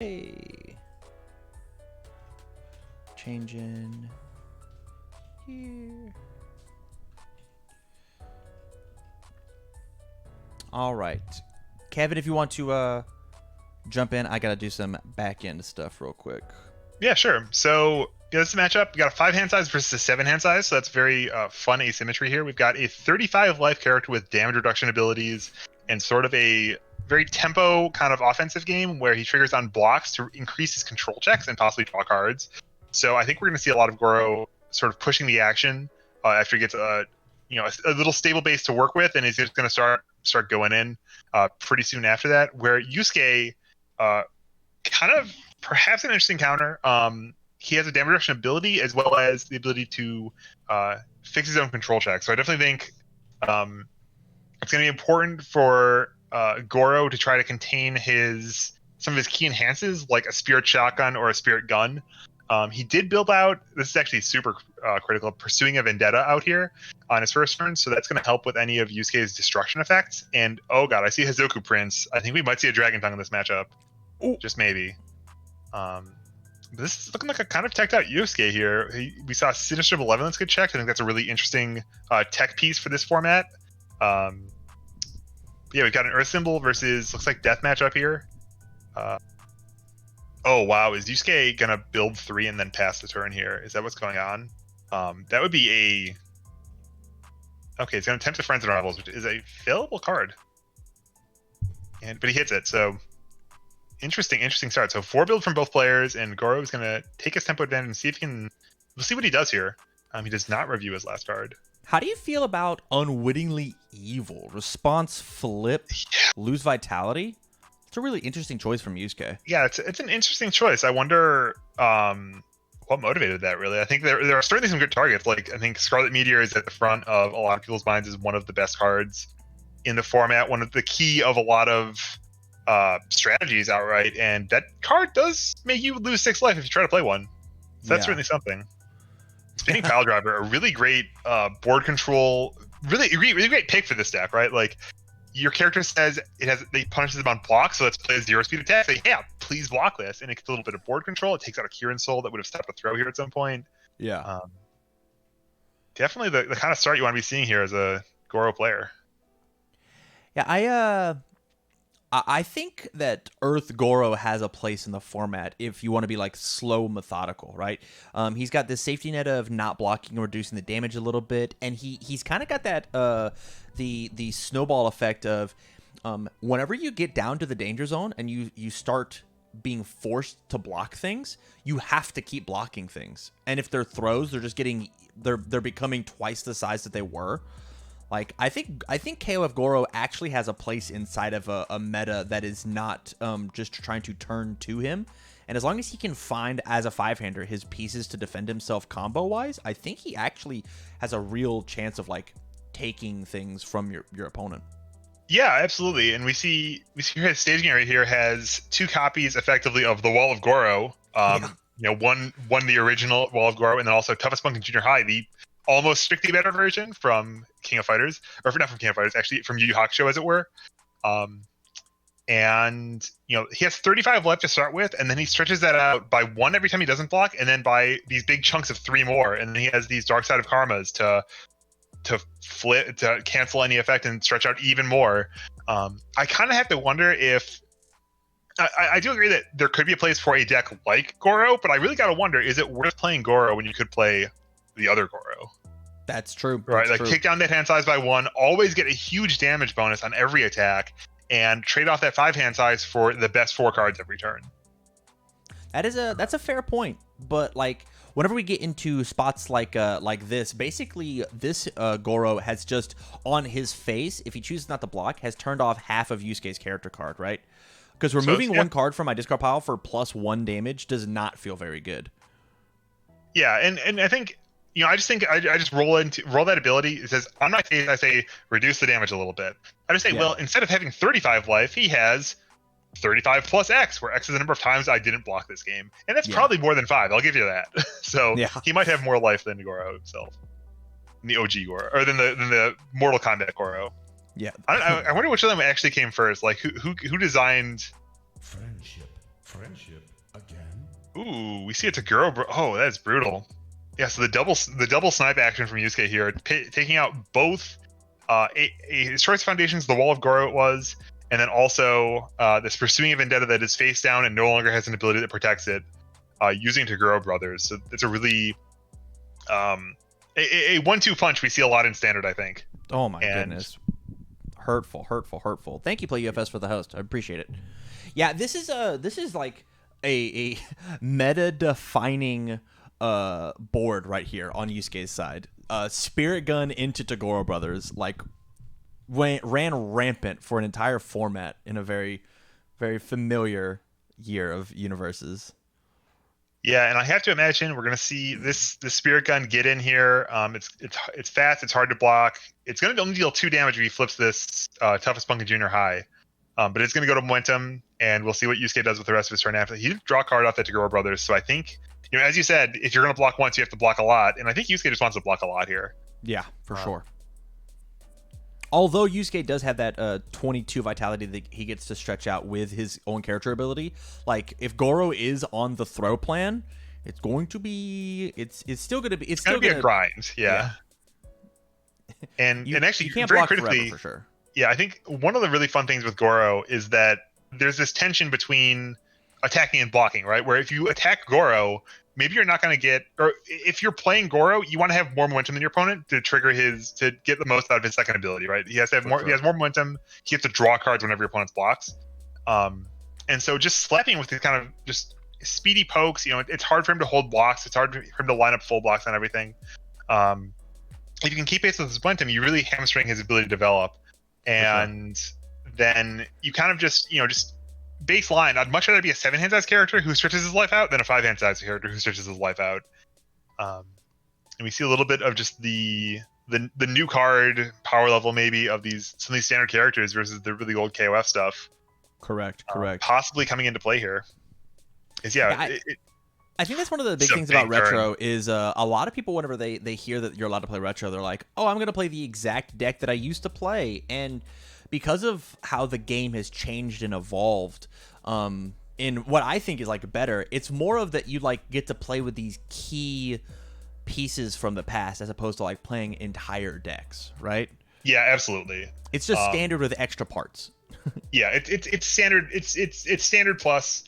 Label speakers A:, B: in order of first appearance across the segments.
A: Hey. Change in here. All right. Kevin, if you want to jump in, I got to do some back end stuff real quick.
B: Yeah, sure. So this is a matchup. We got a 5-hand size versus a 7-hand size, so that's very fun asymmetry here. We've got a 35 life character with damage reduction abilities and sort of a very tempo kind of offensive game where he triggers on blocks to increase his control checks and possibly draw cards. So I think we're going to see a lot of Goro sort of pushing the action after he gets a little stable base to work with, and he's just going to start going in pretty soon after that. Where Yusuke kind of perhaps an interesting counter. He has a damage reduction ability as well as the ability to fix his own control check. So I definitely think it's going to be important for Goro to try to contain some of his key enhances, like a spirit shotgun or a spirit gun. He did build out, this is actually super critical, pursuing a vendetta out here on his first turn, so that's going to help with any of Yusuke's destruction effects. And oh god, I see Hazoku Prince. I think we might see a Dragon Tongue in this matchup. Ooh. Just maybe. But this is looking like a kind of teched out Yusuke here. We saw Sinister Malevolence get checked. I think that's a really interesting tech piece for this format. Yeah, we've got an Earth Symbol versus, looks like Deathmatch up here. Oh, wow. Is Yusuke going to build 3 and then pass the turn here? Is that what's going on? That would be a... Okay, he's going to attempt the Friends and Rivals, which is a failable card. But he hits it, so... Interesting start. So 4 build from both players, and Goro is going to take his tempo advantage and see if he can... We'll see what he does here. He does not review his last card.
A: How do you feel about Unwittingly Evil? Response flip, lose vitality? It's a really interesting choice from Yusuke.
B: Yeah, it's an interesting choice. I wonder what motivated that, really. I think there are certainly some good targets. Like, I think Scarlet Meteor is at the front of a lot of people's minds as one of the best cards in the format, one of the key of a lot of strategies outright, and that card does make you lose 6 life if you try to play one. So that's certainly something. Spinning Pile Driver, a really great board control, really great pick for this deck, right? Like, your character says it punishes them on block, so let's play a 0-speed attack. Say, yeah, please block this, and it gets a little bit of board control. It takes out a Kieran Soul that would have stopped a throw here at some point.
A: Yeah,
B: definitely the kind of start you want to be seeing here as a Goro player.
A: Yeah, I think that Earth Goro has a place in the format if you want to be like slow, methodical, right? He's got this safety net of not blocking and reducing the damage a little bit, and he's kind of got that the snowball effect of whenever you get down to the danger zone and you start being forced to block things, you have to keep blocking things. And if they're throws, they're becoming twice the size that they were. Like, I think KOF Goro actually has a place inside of a meta that is not just trying to turn to him. And as long as he can find, as a 5-hander, his pieces to defend himself combo-wise, I think he actually has a real chance of, like, taking things from your opponent.
B: Yeah, absolutely. And we see his staging area here has 2 copies, effectively, of the Wall of Goro. One the original Wall of Goro, and then also Toughest Punk in Junior High, the almost strictly better version from King of Fighters, or not from King of Fighters, actually from Yu Yu Hakusho, as it were. And he has 35 left to start with, and then he stretches that out by 1 every time he doesn't block, and then by these big chunks of 3 more, and then he has these Dark Side of Karmas to flip, to cancel any effect and stretch out even more. I kind of have to wonder if I do agree that there could be a place for a deck like Goro, but I really got to wonder, is it worth playing Goro when you could play the other Goro?
A: That's true.
B: Right, like, take down that hand size by 1, always get a huge damage bonus on every attack, and trade off that 5-hand size for the best 4 cards every turn.
A: That's a fair point, but like, whenever we get into spots like this, basically this Goro has just, on his face, if he chooses not to block, has turned off half of Yusuke's character card, right? Because removing 1 card from my discard pile for +1 damage does not feel very good.
B: Yeah, and I think, I just think I just roll that ability. It says, on my face, I say reduce the damage a little bit. I just say, well, instead of having 35 life, he has 35 plus X, where X is the number of times I didn't block this game, and that's probably more than 5. I'll give you that. So he might have more life than Goro himself, the OG Goro, or than the Mortal Kombat Goro.
A: Yeah,
B: I wonder which of them actually came first. Like, who designed?
C: Friendship Friendship again.
B: Ooh, we see it's a Goro. Oh, that's brutal. Yeah, so the double snipe action from Yusuke here, taking out both his choice foundations, the wall of Goro it was, and then also this pursuing a vendetta that is face down and no longer has an ability that protects it, using Tagoro Brothers. So it's a really a 1-2 punch we see a lot in standard, I think.
A: Oh my goodness. Hurtful. Thank you, Play UFS, for the host. I appreciate it. Yeah, this is like a meta defining board right here on Yusuke's side. Spirit Gun into Tagoro Brothers like ran rampant for an entire format in a very, very familiar year of UniVersus.
B: Yeah, and I have to imagine we're gonna see the Spirit Gun get in here. It's fast, it's hard to block. It's gonna only deal 2 damage if he flips this Toughest Punk in Junior High. But it's gonna go to momentum, and we'll see what Yusuke does with the rest of his turn after. He did draw a card off that Tagoro Brothers, so I think, as you said, if you're gonna block once, you have to block a lot, and I think Yusuke just wants to block a lot here.
A: Yeah, for sure. Although Yusuke does have that 22 vitality that he gets to stretch out with his own character ability, like if Goro is on the throw plan, it's going to be it's still going to be it's still
B: going to be a grind, yeah. And actually,
A: you can't
B: very
A: block
B: critically,
A: forever, for sure.
B: Yeah, I think one of the really fun things with Goro is that there's this tension between attacking and blocking, right? Where if you attack Goro, maybe you're not going to get, or if you're playing Goro, you want to have more momentum than your opponent to trigger to get the most out of his second ability, right? He has to have more. Sure. He has more momentum. He has to draw cards whenever your opponent blocks, and so just slapping with these kind of just speedy pokes, it's hard for him to hold blocks. It's hard for him to line up full blocks on everything. If you can keep pace with his momentum, you really hamstring his ability to develop, and then you kind of just baseline. I'd much rather be a 7-hand size character who stretches his life out than a 5-hand size character who stretches his life out. And we see a little bit of just the new card power level maybe of some of these standard characters versus the really old KOF stuff.
A: Correct.
B: Possibly coming into play here.
A: I think that's one of the big things about retro is a lot of people, whenever they hear that you're allowed to play retro, they're like, oh, I'm going to play the exact deck that I used to play. And because of how the game has changed and evolved, in what I think is like better, it's more of that you like get to play with these key pieces from the past as opposed to like playing entire decks, right?
B: Yeah, absolutely.
A: It's just standard with extra parts.
B: Yeah, it's standard. It's standard plus.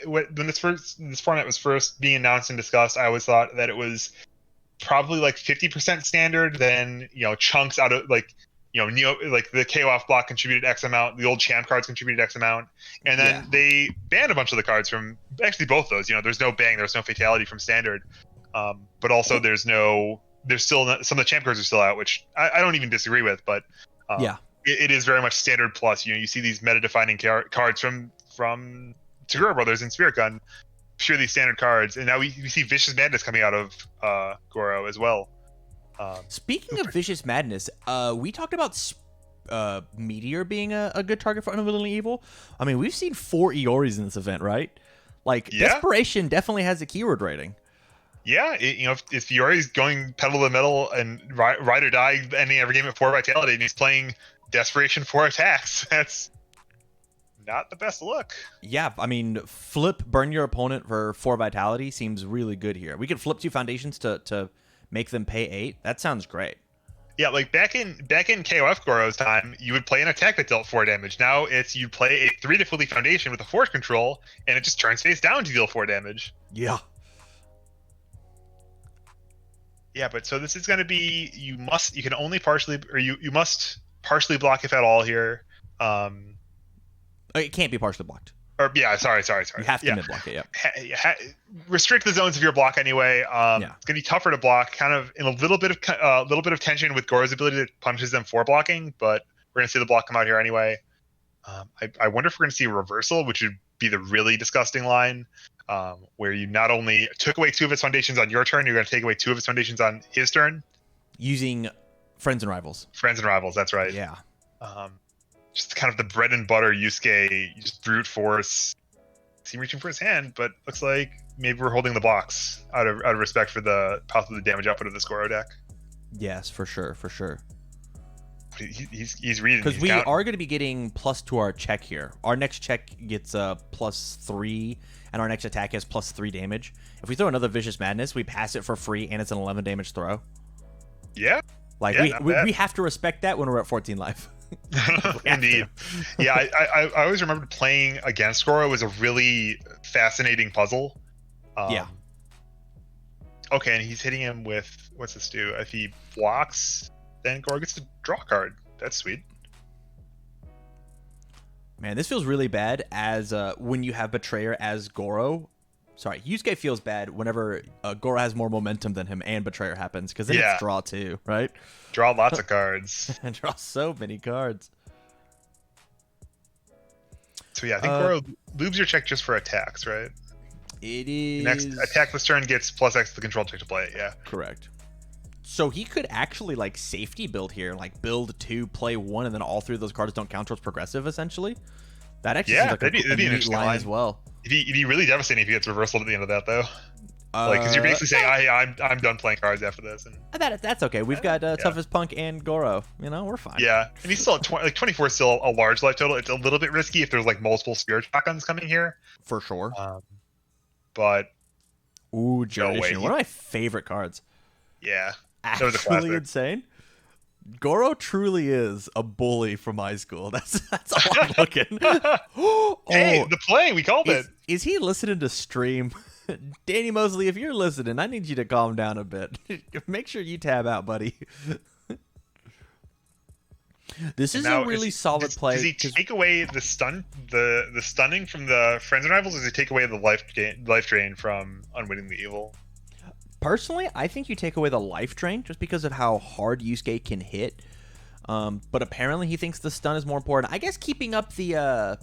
B: When this format was first being announced and discussed, I always thought that it was probably like 50% standard. Then chunks out of like like the KOF block contributed X amount, the old champ cards contributed X amount, and then they banned a bunch of the cards from actually both those. There's no bang, there's no fatality from standard, but also there's still some of the champ cards are still out, which I don't even disagree with, but it is very much standard plus. You see these meta defining cards from Tagoro Brothers and Spirit Gun, purely standard cards, and now we see Vicious Madness coming out of Goro as well.
A: Speaking of Vicious Madness, we talked about Meteor being a good target for Unwillingly Evil. I mean, we've seen 4 Ioris in this event, right? Desperation definitely has a keyword rating. Yeah,
B: if Iori's going pedal to the metal and ride or die ending every game at 4 vitality, and he's playing Desperation 4 attacks, that's not the best look.
A: Yeah, I mean, burn your opponent for 4 vitality seems really good here. We could flip 2 foundations to make them pay 8. That sounds great.
B: Yeah, like back in KOF Goro's time, you would play an attack that dealt 4 damage. Now you play a 3 difficulty foundation with a force control, and it just turns face down to deal 4 damage.
A: Yeah.
B: Yeah, but so this is going to be you can only partially, or you must partially block if at all here.
A: It can't be partially blocked.
B: Or sorry.
A: You have to mid block it.
B: Yep. Restrict the zones of your block anyway. It's gonna be tougher to block, kind of in a little bit of tension with Goro's ability that punishes them for blocking, but we're gonna see the block come out here anyway. I wonder if we're gonna see a reversal, which would be the really disgusting line, where you not only took away 2 of his foundations on your turn, you're gonna take away 2 of his foundations on his turn,
A: using Friends and Rivals.
B: Friends and Rivals, that's right.
A: Yeah.
B: Just kind of the bread and butter Yusuke, just brute force. See him reaching for his hand, but looks like maybe we're holding the blocks out of respect for the possibly the damage output of this Goro deck.
A: Yes, for sure.
B: He's reading.
A: Because
B: He's
A: we
B: counting.
A: are going to be getting plus to our check here. Our next check gets +3, and our next attack has +3 damage. If we throw another Vicious Madness, we pass it for free, and it's an 11 damage throw.
B: Yeah.
A: Like,
B: Yeah, not bad.
A: we have to respect that when we're at 14 life.
B: Indeed. Yeah, I always remembered playing against Goro was a really fascinating puzzle.
A: Yeah.
B: Okay, and he's hitting him with, what's this do? If he blocks, then Goro gets to draw a card. That's sweet.
A: Man, this feels really bad as when you have Betrayer as Goro. Sorry, Yusuke feels bad whenever Goro has more momentum than him and Betrayer happens, because then
B: Yeah.
A: it's draw too, right?
B: Draw lots of cards.
A: And draw so many cards.
B: So yeah, I think Goro lubes your check just for attacks, right?
A: It is...
B: Next attack this turn gets +X to the control check to play it, yeah.
A: Correct. So he could actually, like, safety build here, like build 2, play 1, and then all 3 of those cards don't count towards progressive, essentially. That actually seems like
B: that'd be an
A: neat
B: interesting line
A: as well.
B: It'd be really devastating if he gets reversal at the end of that, though. Because you're basically saying, I'm done playing cards after this. And
A: that's okay. We've got Toughest Punk and Goro. You know, we're fine.
B: yeah, and he's still at 24 is still a large life total. It's a little bit risky if there's like multiple spirit shotguns coming here.
A: For sure.
B: But
A: ooh,
B: no
A: Generation.
B: way.
A: One of my favorite cards.
B: Yeah, that was a
A: Actually
B: classic.
A: insane. Goro truly is a bully from high school. That's all I'm looking.
B: Hey, the play, we called it.
A: Is he listening to stream? Danny Mosley, if you're listening, I need you to calm down a bit. Make sure you tab out, buddy. This is a really solid play.
B: Does he take away the stunning from the friends and rivals, or does he take away the life drain from Unwitting the Evil?
A: Personally, I think you take away the life drain just because of how hard Yusuke can hit. But apparently he thinks the stun is more important. I guess keeping up the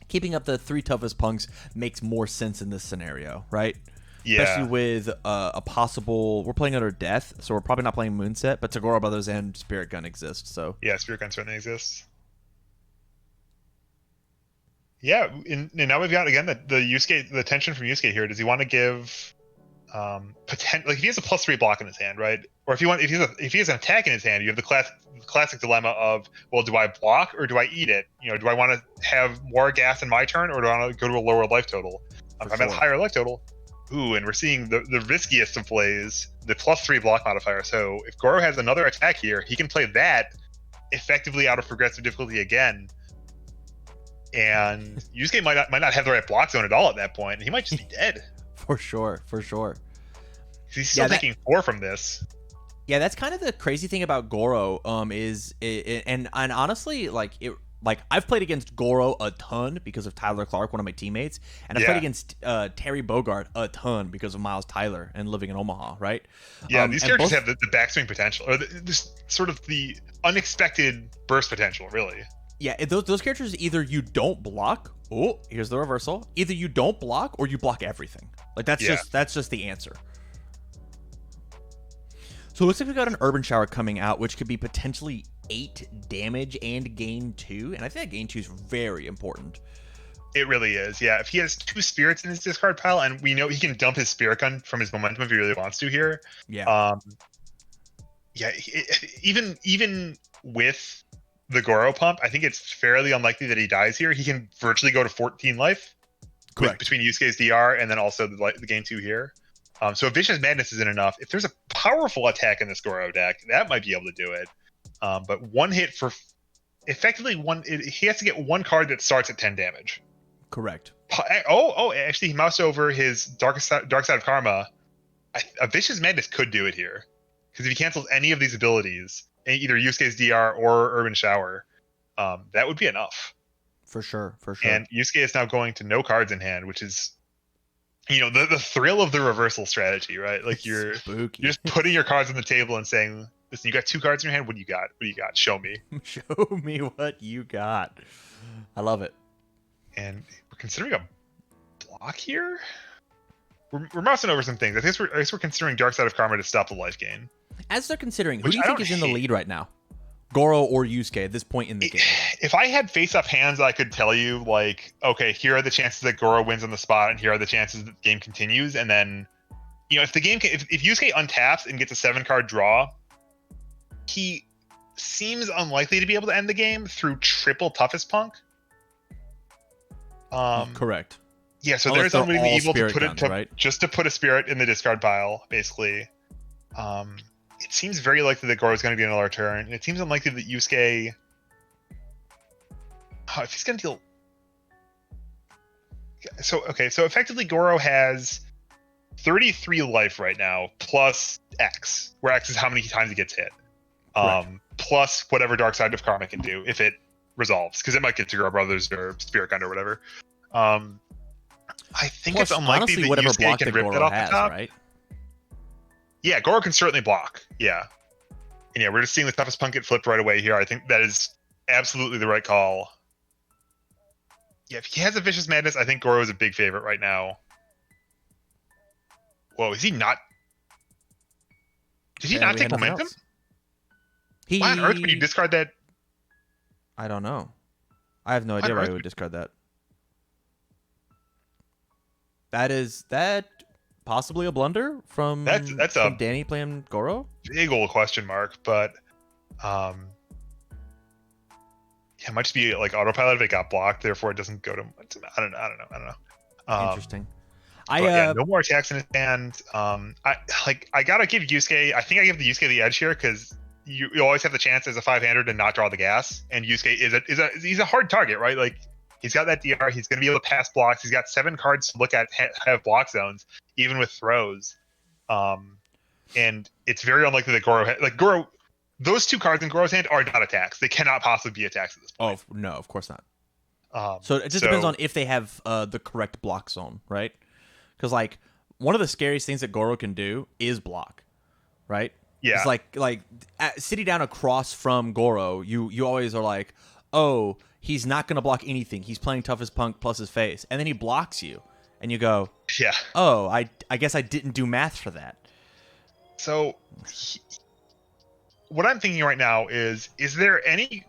A: 3 toughest punks makes more sense in this scenario, right?
B: Yeah.
A: Especially with a possible... We're playing under Death, so we're probably not playing Moonset, but Tagoro Brothers and Spirit Gun exist, so...
B: Yeah, Spirit Gun certainly exists. Yeah, and now we've got, again, the Yusuke, the tension from Yusuke here. Does he want to give... like if he has a +3 block in his hand, right? Or if he has an attack in his hand, you have the classic dilemma of, well, do I block or do I eat it? You know, do I want to have more gas in my turn, or do I want to go to a lower life total? If I'm at a higher life total, ooh, and we're seeing the riskiest of plays, the +3 block modifier. So if Goro has another attack here, he can play that effectively out of progressive difficulty again. And Yusuke might not have the right block zone at all at that point, and he might just be dead.
A: For sure.
B: He's still taking 4 from this.
A: Yeah, that's kind of the crazy thing about Goro. And honestly, like I've played against Goro a ton because of Tyler Clark, one of my teammates, and I've played against Terry Bogard a ton because of Miles Tyler and living in Omaha, right?
B: Yeah, these characters have the backswing potential, or this sort of the unexpected burst potential, really.
A: Yeah, those characters, either you don't block. Oh, here's the reversal. Either you don't block or you block everything. Like that's just the answer. So it looks like we got an Urban Shower coming out, which could be potentially 8 damage and gain 2, and I think that gain 2 is very important.
B: It really is, yeah. If he has 2 spirits in his discard pile, and we know he can dump his spirit gun from his momentum if he really wants to here.
A: Yeah.
B: Even with the Goro pump, I think it's fairly unlikely that he dies here. He can virtually go to 14 life.
A: Correct.
B: Between Yusuke's DR and then also the gain 2 here. So if Vicious Madness isn't enough, if there's a powerful attack in this Goro deck, that might be able to do it. But one hit for effectively he has to get 1 card that starts at 10 damage.
A: Correct.
B: Actually, he moused over his Dark Side of Karma. A Vicious Madness could do it here, because if he cancels any of these abilities, either Yusuke's DR or Urban Shower, that would be enough.
A: For sure.
B: And Yusuke is now going to no cards in hand, which is, the thrill of the reversal strategy, right? Like you're just putting your cards on the table and saying, listen, you got 2 cards in your hand. What do you got? Show me.
A: Show me what you got. I love it.
B: And we're considering a block here. We're mousing over some things. I guess we're considering Dark Side of Karma to stop the life gain.
A: As they're considering, who do you think is in the lead right now? Goro or Yusuke at this point in the game?
B: If I had face-up hands, I could tell you, like, okay, here are the chances that Goro wins on the spot, and here are the chances that the game continues. And then, if Yusuke untaps and gets a 7-card draw, he seems unlikely to be able to end the game through triple toughest punk.
A: Correct.
B: Yeah, so
A: Unless
B: there's
A: they're
B: unwitting the
A: all
B: evil to
A: spirit
B: put
A: guns,
B: it to
A: right?
B: just to put a spirit in the discard pile, basically. It seems very likely that Goro is going to be another turn, and it seems unlikely that Yusuke. If he's going to deal. So effectively Goro has 33 life right now plus X, where X is how many times he gets hit. Plus whatever Dark Side of Karma can do if it resolves, because it might get to Goro Brothers or Spirit Gun or whatever. I think
A: Plus,
B: it's unlikely
A: honestly,
B: that
A: whatever
B: Yusuke
A: block
B: can
A: that
B: rip
A: Goro
B: that off
A: has,
B: the top.
A: right?
B: Yeah, Goro can certainly block. Yeah. And yeah, we're just seeing the toughest punk get flipped right away here. I think that is absolutely the right call. Yeah, if he has a Vicious Madness, I think Goro is a big favorite right now. Whoa, is he not? Did he not
A: We
B: take
A: had nothing
B: momentum?
A: else.
B: Why on earth would you discard that?
A: I don't know. I have no idea why he would discard that. That possibly a blunder from
B: that's
A: from
B: a
A: Danny playing Goro?
B: big old question mark, but yeah, it might just be like autopilot if it got blocked, therefore it doesn't go to. I don't know.
A: Interesting.
B: No more attacks in his hand. I gotta give Yusuke. I think I give the Yusuke the edge here because you always have the chance as a 5-hander to not draw the gas, and Yusuke he's a hard target, right? Like he's got that DR. He's gonna be able to pass blocks. He's got 7 cards to look at have block zones, even with throws. And it's very unlikely that Goro. Those 2 cards in Goro's hand are not attacks. They cannot possibly be attacks at this point.
A: Oh no, of course not. So it just depends on if they have the correct block zone, right? Because like one of the scariest things that Goro can do is block, right?
B: Yeah.
A: It's like sitting down across from Goro, you always are like, oh, he's not gonna block anything. He's playing toughest punk plus his face, and then he blocks you, and you go,
B: yeah.
A: Oh, I guess I didn't do math for that.
B: So what I'm thinking right now is there any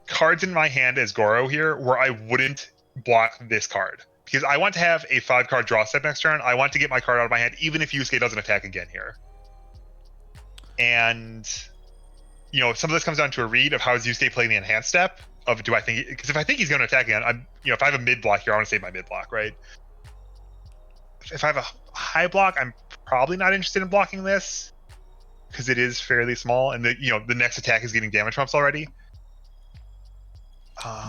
B: cards in my hand as Goro here where I wouldn't block this card? Because I want to have a 5-card draw step next turn. I want to get my card out of my hand, even if Yusuke doesn't attack again here. And, some of this comes down to a read of how is Yusuke playing the enhanced step of do I think, because if I think he's going to attack again, if I have a mid block here, I want to save my mid block, right? If I have a high block, I'm probably not interested in blocking this because it is fairly small, and the next attack is getting damage bumps already.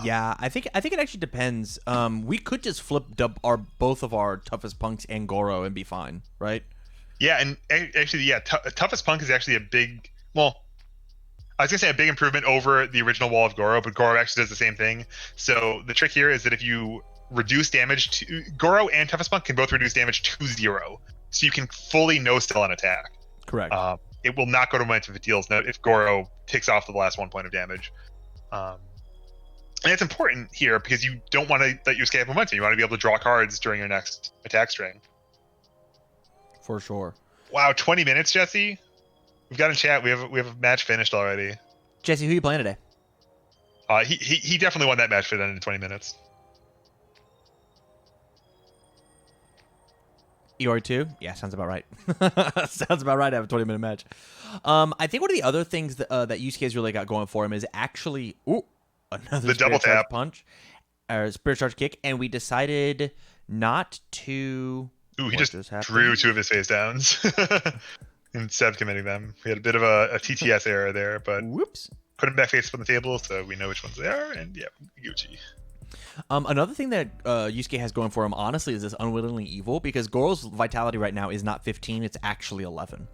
A: Yeah, I think it actually depends. We could just flip both of our toughest punks and Goro and be fine, right?
B: Yeah, and actually, yeah, toughest punk is actually a big. Well, I was gonna say a big improvement over the original wall of Goro, but Goro actually does the same thing. So the trick here is that if you reduce damage to Goro and toughest punk can both reduce damage to 0, so you can fully no sell an attack.
A: Correct.
B: It will not go to momentum if it deals. If Goro ticks off the last 1 point of damage. And it's important here because you don't want to let Yusuke have momentum. You want to be able to draw cards during your next attack string.
A: For sure.
B: Wow, 20 minutes, Jesse. We've got a chat. We have a match finished already.
A: Jesse, who are you playing today?
B: He definitely won that match for then in 20 minutes.
A: Iori 2? Yeah, sounds about right. Sounds about right to have a 20-minute match. I think one of the other things that Yusuke's really got going for him is actually another
B: double
A: Charge
B: tap
A: punch or Spirit Charge kick, and we decided not to.
B: Ooh, he just drew 2 of his face downs instead of committing them. We had a bit of a TTS error there, but
A: whoops,
B: put him back face up on the table so we know which ones they are, and yeah, Gucci.
A: Another thing that Yusuke has going for him, honestly, is this unwittingly evil, because Goro's vitality right now is not 15, it's actually 11.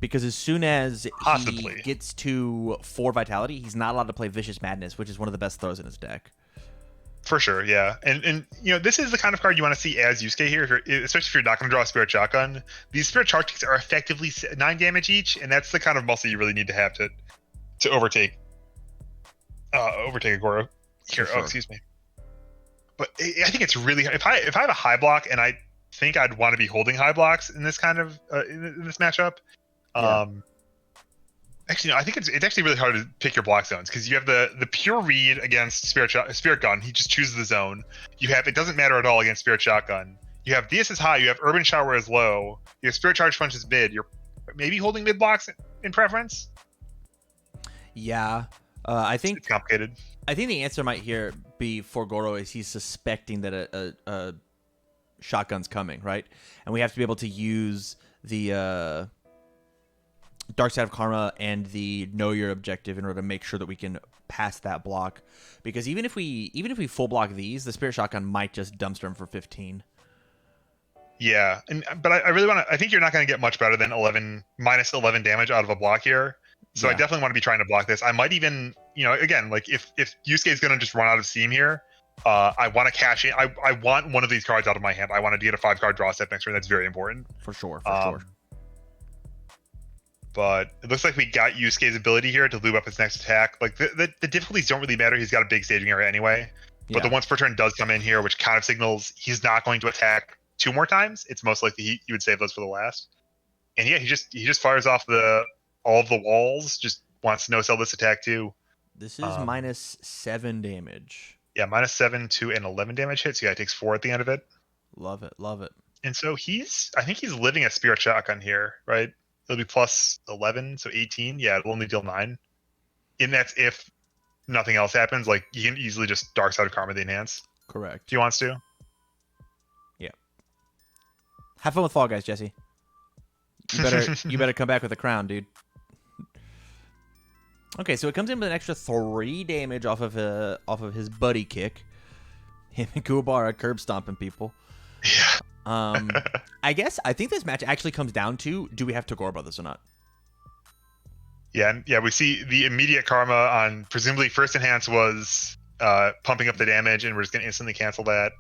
A: Because as soon as he gets to 4 vitality, he's not allowed to play Vicious Madness, which is one of the best throws in his deck.
B: For sure, yeah. And this is the kind of card you want to see as Yusuke here, especially if you're not going to draw a Spirit Shotgun. These Spirit Charge kicks are effectively 9 damage each, and that's the kind of muscle you really need to have to overtake a Goro here.
A: Sure.
B: Oh, excuse me. But I think it's really if I have a high block, and I think I'd want to be holding high blocks in this kind of in this matchup.
A: Yeah.
B: Actually, no, I think it's actually really hard to pick your block zones because you have the pure read against Spirit Gun. He just chooses the zone. You have it doesn't matter at all against Spirit Shotgun. You have DS as high. You have Urban Shower as low. You have Spirit Charge Punch as mid. You're maybe holding mid blocks in preference.
A: Yeah. I
B: It's
A: think
B: complicated.
A: I think the answer might here be for Goro is he's suspecting that a shotgun's coming, right? And we have to be able to use the Dark Side of Karma and the Know Your Objective in order to make sure that we can pass that block. Because even if we full block these, the Spirit Shotgun might just dumpster him for 15.
B: Yeah, but I really want to. I think you're not going to get much better than 11 minus 11 damage out of a block here. So I
A: Yeah,
B: definitely want to be trying to block this. I might even, again, like if Yusuke is going to just run out of steam here, I want to cash in. I want one of these cards out of my hand. I want to get a 5-card draw step next turn. That's very important.
A: for sure, for sure.
B: Um, but it looks like we got Yusuke's ability here to lube up his next attack. Like the difficulties don't really matter. He's got a big staging area anyway. But
A: Yeah,
B: the once per turn does come in here, which kind of signals he's not going to attack 2 more times. It's most likely he would save those for the last. And yeah, he just fires off all of the walls. Just wants to no sell this attack too.
A: this is
B: Um,
A: -7 damage.
B: yeah, -7 to an 11 damage hit. So yeah, it takes 4 at the end of it.
A: Love it, love it.
B: And so I think he's living a Spirit Shotgun here, right? It'll be plus 11, so 18. Yeah, it'll only deal 9. And that's if nothing else happens. Like you can easily just Dark Side of Karma the enhance
A: Correct.
B: if he wants to.
A: Yeah. Have fun with Fall Guys, Jesse. You better come back with a crown, dude. Okay, so it comes in with an extra 3 damage off of his buddy kick. Him and Kuwabara curb stomping people.
B: Yeah.
A: I think this match actually comes down to, do we have to Gore Brothers or not?
B: Yeah, we see the immediate karma on presumably first enhance was pumping up the damage, and we're just gonna instantly cancel that.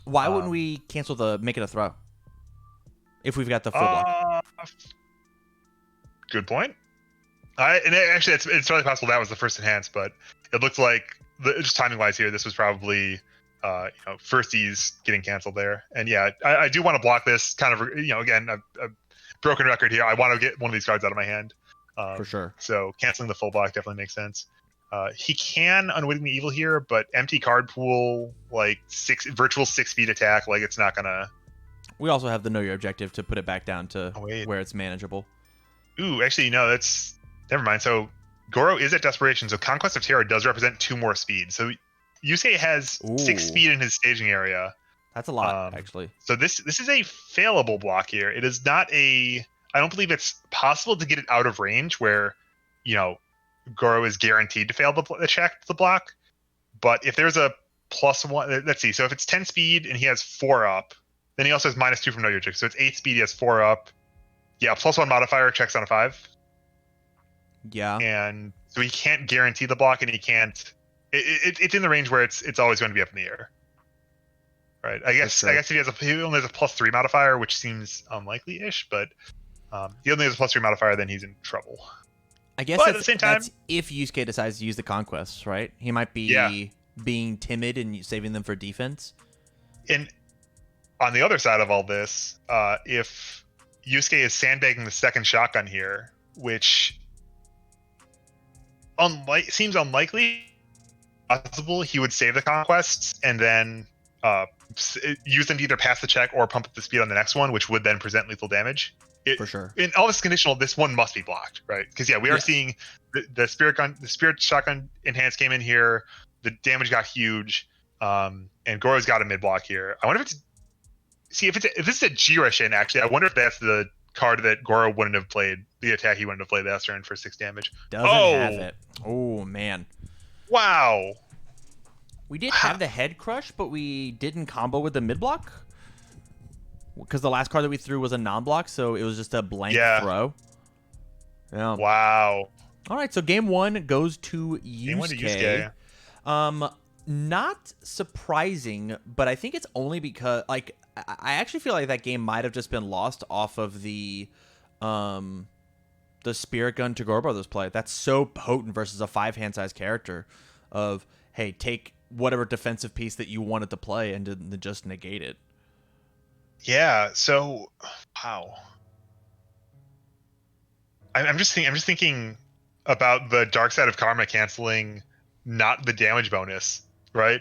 A: Why wouldn't we cancel the make it a throw? If we've got the full block.
B: Good point. Actually, it's totally possible that was the first enhance, but it looked like just timing wise here, this was probably firsties getting canceled there. And yeah, I do want to block this. Kind of again a broken record here. I want to get one of these cards out of my hand.
A: For sure.
B: So canceling the full block definitely makes sense. He can Unwittingly Evil here, but empty card pool, like virtual 6 feet attack, like it's not gonna.
A: We also have the Know Your Objective to put it back down to
B: wait.
A: where it's manageable.
B: Ooh, actually, no, that's never mind. So Goro is at Desperation, so Conquest of Terror does represent 2 more speed. So Yusuke has 6
A: Ooh.
B: speed in his staging area.
A: That's a lot, actually.
B: So this is a failable block here. It is not a. I don't believe it's possible to get it out of range where, Goro is guaranteed to fail the check the block. But if there's a +1, let's see. So if it's 10 speed and he has 4 up, then he also has -2 from Know Your Objective. So it's 8 speed. He has 4 up. Yeah, +1 modifier checks on a 5.
A: Yeah.
B: And so he can't guarantee the block, and he can't. It's in the range where it's always going to be up in the air. Right. I guess
A: sure.
B: if he only has a +3 modifier, which seems unlikely-ish, but he only has a +3 modifier, then he's in trouble.
A: I guess
B: but at the same time,
A: that's if Yusuke decides to use the conquests, right? He might be being timid and saving them for defense.
B: And on the other side of all this, if Yusuke is sandbagging the second shotgun here, which seems unlikely, possible he would save the conquests and then use them to either pass the check or pump up the speed on the next one, which would then present lethal damage.
A: For sure.
B: In all this conditional, this one must be blocked, right? Because we are seeing the spirit shotgun enhance came in here. The damage got huge, and Goro's got a mid block here. I wonder if this is a Jirashin. Actually, I wonder if that's the card that Goro wouldn't have played, the attack he wouldn't have played last turn for 6 damage.
A: Doesn't have it. Oh man.
B: Wow.
A: We did have the head crush, but we didn't combo with the mid block. Because the last card that we threw was a non-block, so it was just a blank throw. Yeah.
B: Wow.
A: All right, so game 1 goes to Yusuke. Not surprising, but I think it's only because, like, I actually feel like that game might have just been lost off of the Spirit Gun to Goro Brothers play. That's so potent versus a 5-hand size character of, hey, take whatever defensive piece that you wanted to play and then just negate it.
B: Yeah. So, wow. I'm just thinking about the Dark Side of Karma canceling, not the damage bonus, right?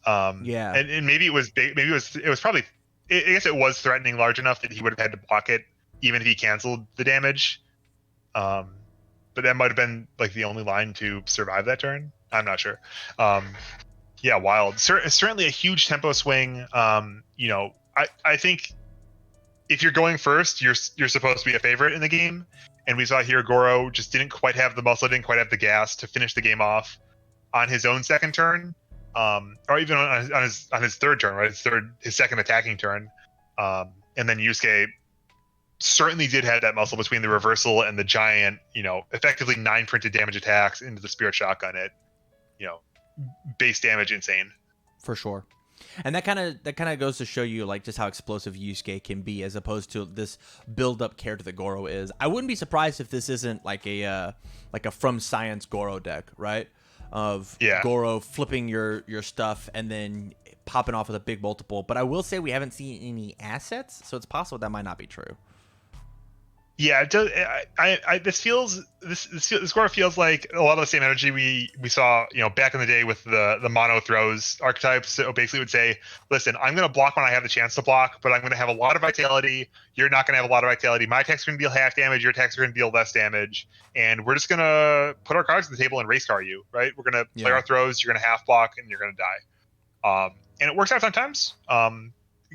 A: Yeah.
B: And maybe it was probably. I guess it was threatening large enough that he would have had to block it, even if he canceled the damage. But but that might have been like the only line to survive that turn. I'm not sure. Yeah, wild. Certainly a huge tempo swing. I think if you're going first, you're supposed to be a favorite in the game. And we saw here Goro just didn't quite have the muscle, didn't quite have the gas to finish the game off on his own second turn, or even on his third turn, right? His second attacking turn. And then Yusuke certainly did have that muscle between the reversal and the giant, effectively 9 printed damage attacks into the Spirit Shotgun at, base damage insane.
A: For sure. And that kind of goes to show you like just how explosive Yusuke can be, as opposed to this build up character that Goro is. I wouldn't be surprised if this isn't like a From Science Goro deck, right? Of Goro flipping your stuff and then popping off with a big multiple. But I will say we haven't seen any assets, so it's possible that might not be true.
B: Yeah, it does. This Goro feels like a lot of the same energy we saw, back in the day with the mono throws archetypes. So basically, would say, listen, I'm going to block when I have the chance to block, but I'm going to have a lot of vitality. You're not going to have a lot of vitality. My attacks are going to deal half damage. Your attacks are going to deal less damage, and we're just going to put our cards on the table and race car you. Right? We're going to play our throws. You're going to half block, and you're going to die. And it works out sometimes.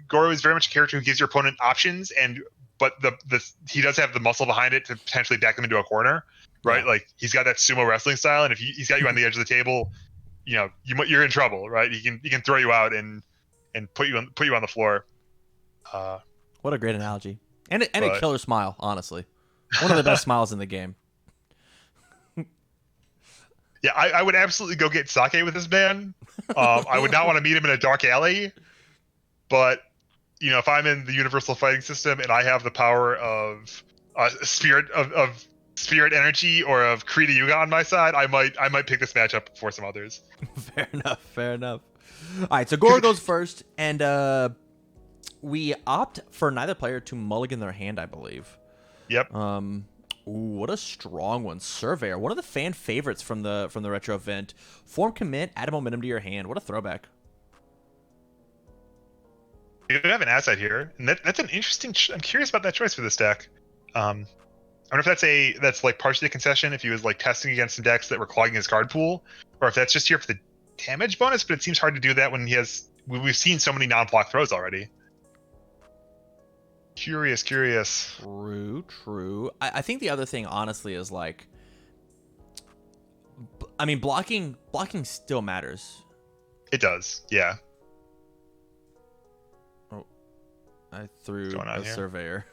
B: Goro is very much a character who gives your opponent options, but he does have the muscle behind it to potentially back them into a corner, right? Yeah. Like he's got that sumo wrestling style, and if he's got you on the edge of the table, you're in trouble, right? He can throw you out and put you on the floor.
A: What a great analogy, and a killer smile, honestly, one of the best smiles in the game.
B: Yeah, I would absolutely go get sake with this man. I would not want to meet him in a dark alley, but if I'm in the universal fighting system and I have the power of spirit of spirit energy or of Krita Yuga on my side, I might pick this matchup before some others.
A: Fair enough. All right, so Goro goes first, and we opt for neither player to mulligan their hand, I believe.
B: Yep.
A: Ooh, what a strong one. Surveyor, one of the fan favorites from the retro event. Form commit, add a momentum to your hand. What a throwback.
B: You have an asset here, and that's an interesting. I'm curious about that choice for this deck. I wonder if that's like partially a concession if he was like testing against some decks that were clogging his card pool, or if that's just here for the damage bonus. But it seems hard to do that when we've seen so many non-block throws already. Curious.
A: True. I think the other thing, honestly, is like, I mean, blocking still matters.
B: It does, yeah.
A: I threw a surveyor.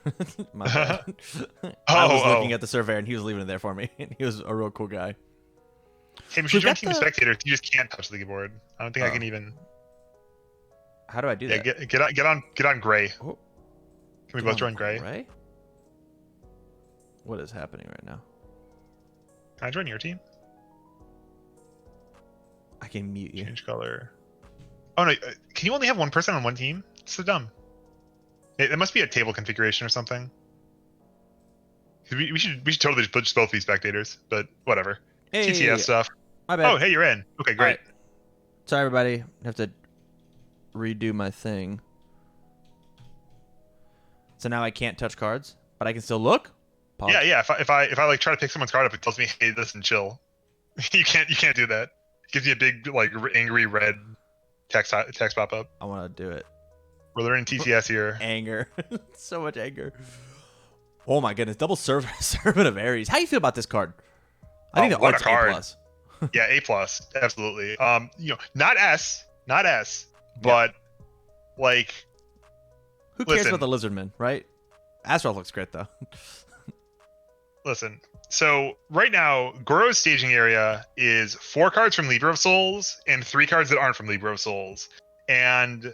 A: My bad.
B: I
A: was looking at the surveyor, and he was leaving it there for me. He was a real cool guy.
B: Hey, if you join Team Spectators, you just can't touch the keyboard. I don't think I can even.
A: How do I do that?
B: Get on Gray.
A: Oh.
B: Can we both join Gray?
A: Gray? What is happening right now?
B: Can I join your team?
A: I can mute you.
B: Change color. Oh no! Can you only have one person on one team? It's so dumb. It must be a table configuration or something. We should totally just both be spectators, but whatever.
A: Hey,
B: TTS stuff.
A: My bad.
B: Oh, hey, you're in. Okay, great.
A: Right. Sorry, everybody. I have to redo my thing. So now I can't touch cards, but I can still look.
B: Pause. Yeah. If I like try to pick someone's card up, it tells me, "Hey, listen, chill." You can't do that. It gives you a big like angry red text pop up.
A: I want to do it.
B: We're learning TTS here.
A: Anger. So much anger. Oh my goodness. Double Servant of Ares. How do you feel about this card? I think the art's A+.
B: Yeah, A+. Absolutely. Not S, but like.
A: Who cares about the Lizardman, right? Azeroth looks great though.
B: Listen. So right now, Goro's staging area is 4 cards from Libra of Souls and 3 cards that aren't from Libra of Souls. And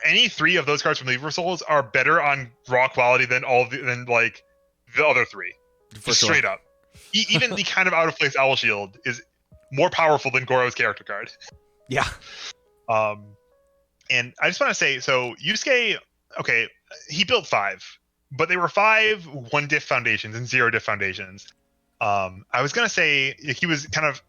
B: any 3 of those cards from Libra of Souls are better on raw quality than the other 3. Just straight up. Even the kind of out of place Owl Shield is more powerful than Goro's character card.
A: Yeah.
B: And I just want to say, so Yusuke, okay, he built 5. But they were 5 1-diff foundations and 0-diff foundations. I was gonna say he was kind of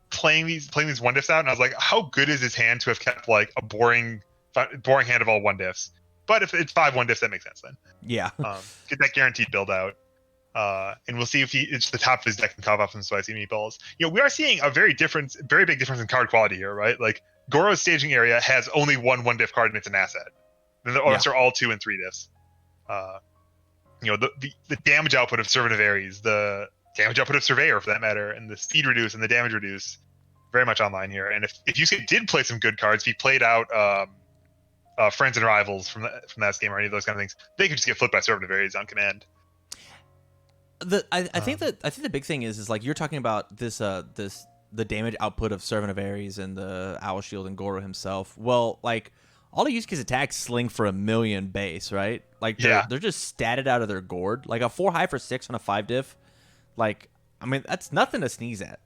B: playing these 1-diffs out, and I was like, how good is his hand to have kept like a boring hand of all 1-diffs? But if it's 5 1-diffs, that makes sense then.
A: Yeah.
B: Get that guaranteed build out. And we'll see if it's the top of his deck can cough up some spicy meatballs. We are seeing a very big difference in card quality here, right? Like Goro's staging area has only one diff card and it's an asset. Then the rest are all 2 and 3 diffs. The damage output of Servant of Ares, the damage output of Surveyor for that matter, and the speed reduce and the damage reduce, very much online here. And if Yusuke did play some good cards, if he played out Friends and Rivals from that game or any of those kind of things, they could just get flipped by Servant of Ares on command.
A: I think the big thing is like you're talking about the damage output of Servant of Ares and the Owl Shield and Goro himself. Well, like all of Yusuke's attacks sling for 1,000,000 base, right? Like they're just statted out of their gourd. Like a 4 high for 6 on a 5 diff. Like, I mean, that's nothing to sneeze at,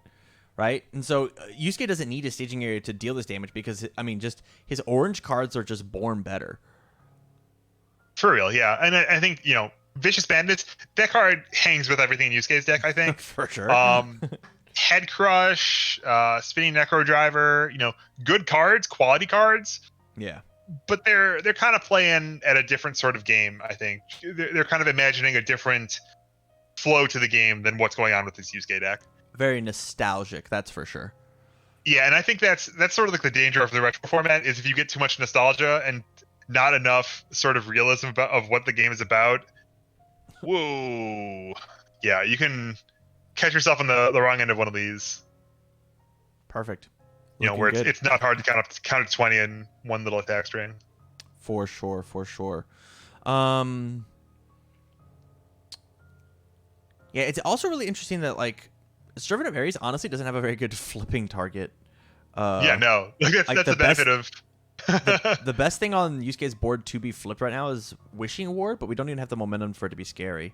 A: right? And so Yusuke doesn't need his staging area to deal this damage because, I mean, just his orange cards are just born better.
B: For real, yeah. And I think, Vicious Bandits, that card hangs with everything in Yusuke's deck, I think.
A: For sure.
B: Head Crush, Spinning Necro Driver, good cards, quality cards.
A: Yeah.
B: But they're kind of playing at a different sort of game, I think. They're kind of imagining a different flow to the game than what's going on with this Yusuke deck.
A: Very nostalgic, that's for sure.
B: Yeah, and I think that's sort of like the danger of the retro format is if you get too much nostalgia and not enough sort of realism of what the game is about. Whoa. Yeah, you can catch yourself on the wrong end of one of these.
A: Perfect.
B: Where it's not hard to count to 20 in one little attack string.
A: For sure. Yeah, it's also really interesting that like Servant of Ares honestly doesn't have a very good flipping target.
B: No. That's the benefit of
A: the best thing on Yusuke's board to be flipped right now is Wishing Ward, but we don't even have the momentum for it to be scary.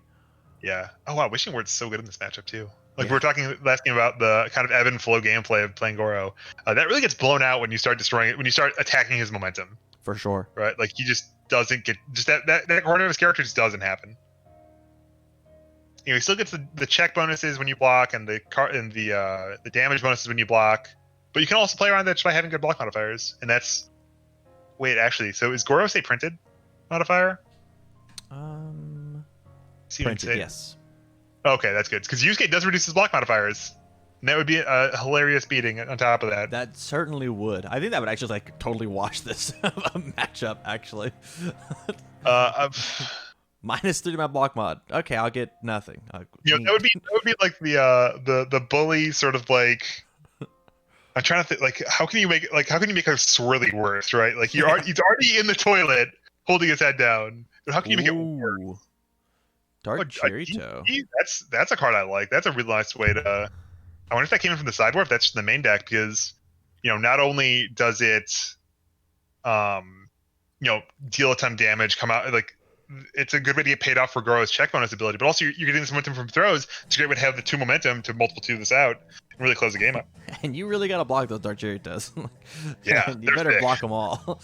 B: Yeah. Oh wow, Wishing Ward's so good in this matchup too. Like we were talking last game about the kind of ebb and flow gameplay of playing Goro. That really gets blown out when you start destroying it, when you start attacking his momentum.
A: For sure.
B: Right? Like he just doesn't get that corner of his character just doesn't happen. He still gets the check bonuses when you block and the damage bonuses when you block. But you can also play around that just by having good block modifiers. And that's so is Goro say printed modifier?
A: Printed, yes.
B: Okay, that's good. Because Yusuke does reduce his block modifiers. And that would be a hilarious beating on top of that.
A: That certainly would. I think that would actually like totally wash this matchup, actually. -3 to my block mod. Okay, I'll get nothing.
B: That would be like the bully sort of like. I'm trying to think like how can you make a swirly worse, right? Like he's already in the toilet holding his head down. But how can you make it worse?
A: Dark Cherito.
B: That's a card I like. That's a really nice way to. I wonder if that came in from the sideboard, if that's just the main deck, because not only does it deal a ton of damage, come out like it's a good way to get paid off for Goro's check bonus ability, but also you're getting this momentum from throws. It's a great way to have the 2 momentum to multiple 2 this out and really close the game up.
A: And you really got to block those Dark Cherritos.
B: Yeah,
A: you better block them all.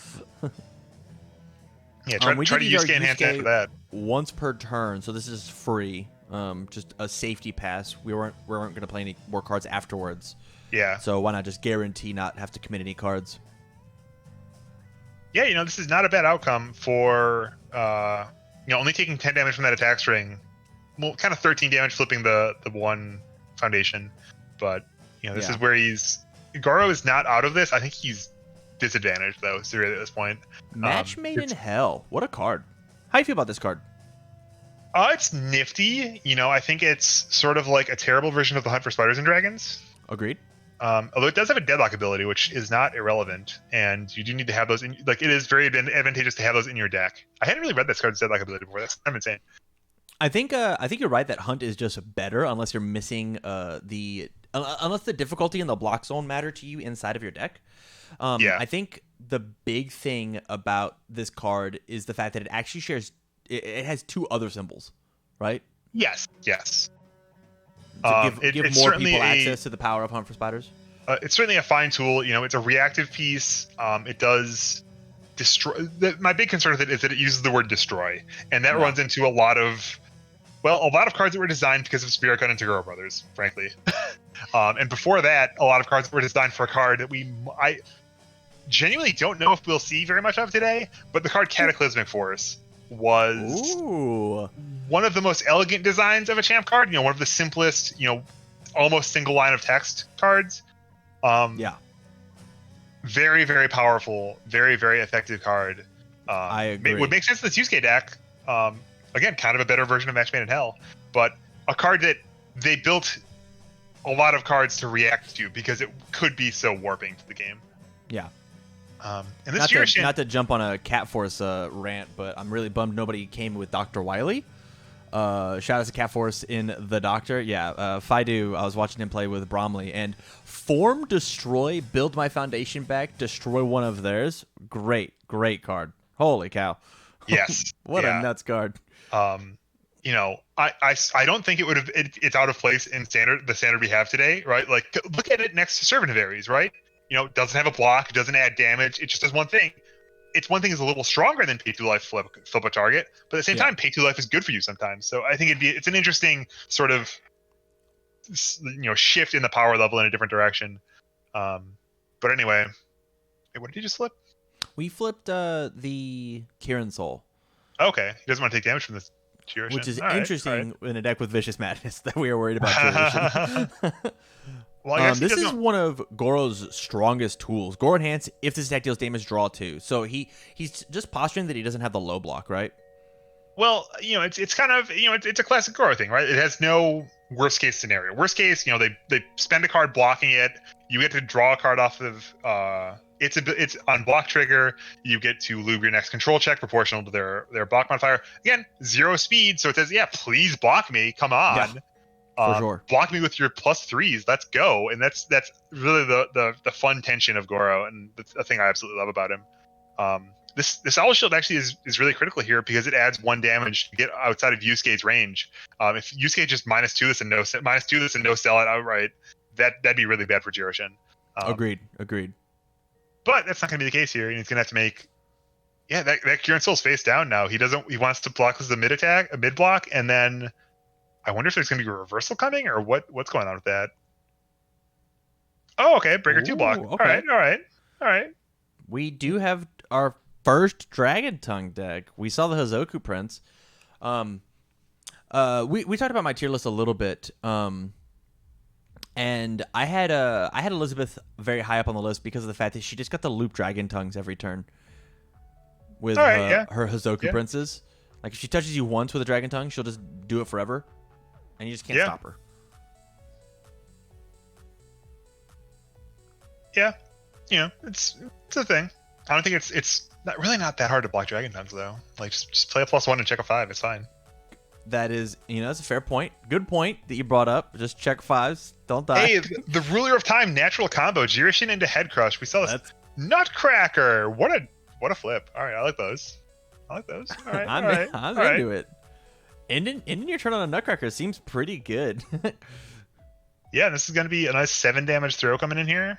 B: Yeah, try to use Yusuke enhance after that.
A: Once per turn, so this is free. Just a safety pass. We weren't going to play any more cards afterwards.
B: Yeah.
A: So why not just guarantee not have to commit any cards?
B: Yeah, this is not a bad outcome for only taking 10 damage from that attack string. Well, kind of 13 damage flipping the one foundation, but this is where Goro is not out of this. I think he's disadvantaged though, seriously at this point.
A: Match made in hell. What a card. How do you feel about this card?
B: It's nifty. I think it's sort of like a terrible version of the Hunt for Spiders and Dragons.
A: Agreed.
B: Although it does have a deadlock ability, which is not irrelevant, and you do need to have those. It is very advantageous to have those in your deck. I hadn't really read that card's deadlock ability before. That's kind of insane.
A: I think you're right that Hunt is just better unless you're missing unless the difficulty and the block zone matter to you inside of your deck. I think the big thing about this card is the fact that it actually shares. It has 2 other symbols, right?
B: Yes.
A: To give more people access to the power of Hunt for Spiders.
B: It's certainly a fine tool. It's a reactive piece. It does destroy. My big concern with it is that it uses the word destroy, and that runs into a lot of cards that were designed because of Spirit Gun and Goro Brothers, frankly. And before that, a lot of cards were designed for a card that I genuinely don't know if we'll see very much of today. But the card Cataclysmic Force was one of the most elegant designs of a champ card. One of the simplest, almost single line of text cards.
A: Yeah,
B: Very, very powerful, very, very effective card.
A: I agree.
B: Would make sense in the Yusuke deck. Again, kind of a better version of Match Made in Hell, but a card that they built a lot of cards to react to because it could be so warping to the game.
A: Yeah.
B: And this
A: not to jump on a Cat Force rant, but I'm really bummed nobody came with Dr. Wily. Shout out to Cat Force in The Doctor. Yeah, Fidu, I was watching him play with Bromley, and Form, Destroy, build my foundation back, destroy one of theirs. Great card. Holy cow.
B: Yes.
A: What a nuts card.
B: I don't think it's out of place in the standard we have today, right? Like, look at it next to Servant of Ares, right? Doesn't have a block, doesn't add damage, it just does one thing. It's one thing is a little stronger than Pay 2 Life flip a target, but at the same time, Pay 2 Life is good for you sometimes. So I think it's an interesting sort of shift in the power level in a different direction. But anyway, what did he just flip?
A: We flipped the Kirin Soul.
B: Okay, he doesn't want to take damage from this Duration.
A: Which is interesting in a deck with Vicious Madness that we are worried about duration.
B: Well,
A: this is one of Goro's strongest tools. Goro Enhance, if this attack deals damage, draw 2. So he's just posturing that he doesn't have the low block, right?
B: Well, it's kind of, it's a classic Goro thing, right? It has no worst case scenario. Worst case, they spend a card blocking it. You get to draw a card off of it's on block trigger. You get to lube your next control check proportional to their block modifier. Again, 0 speed, so it says, yeah, please block me. Come on.
A: Yeah. For sure.
B: Block me with your +3s. Let's go. And that's really the fun tension of Goro, and the thing I absolutely love about him. This Owl Shield actually is really critical here because it adds 1 damage to get outside of Yusuke's range. If Yusuke just -2 this and no sell it outright, that'd be really bad for Jiroshin.
A: Agreed.
B: But that's not going to be the case here, and he's going to have to make. Yeah, that Kirin Soul's face down now. He wants to block as a mid block, and then. I wonder if there's going to be a reversal coming, or what's going on with that. Oh, okay. Breaker 2 block.
A: Okay.
B: All right.
A: We do have our first Dragon Tongue deck. We saw the Hazoku Prince. We talked about my tier list a little bit. And I had Elizabeth very high up on the list because of the fact that she just got to loop Dragon Tongues every turn with her Hazoku Princes. Like, if she touches you once with a Dragon Tongue, she'll just do it forever. And you just can't stop her.
B: Yeah. It's a thing. I don't think it's not that hard to block Dragon Tongues, though. Like, just play a +1 and check a 5. It's fine.
A: That is, that's a fair point. Good point that you brought up. Just check 5s. Don't die.
B: Hey, the Ruler of Time natural combo. Jiroshin into Head Crush. We saw this. Nutcracker. What a flip. All right, I like those. All right.
A: I'm into it. Ending your turn on a Nutcracker seems pretty good.
B: Yeah, this is going to be a nice 7 damage throw coming in here.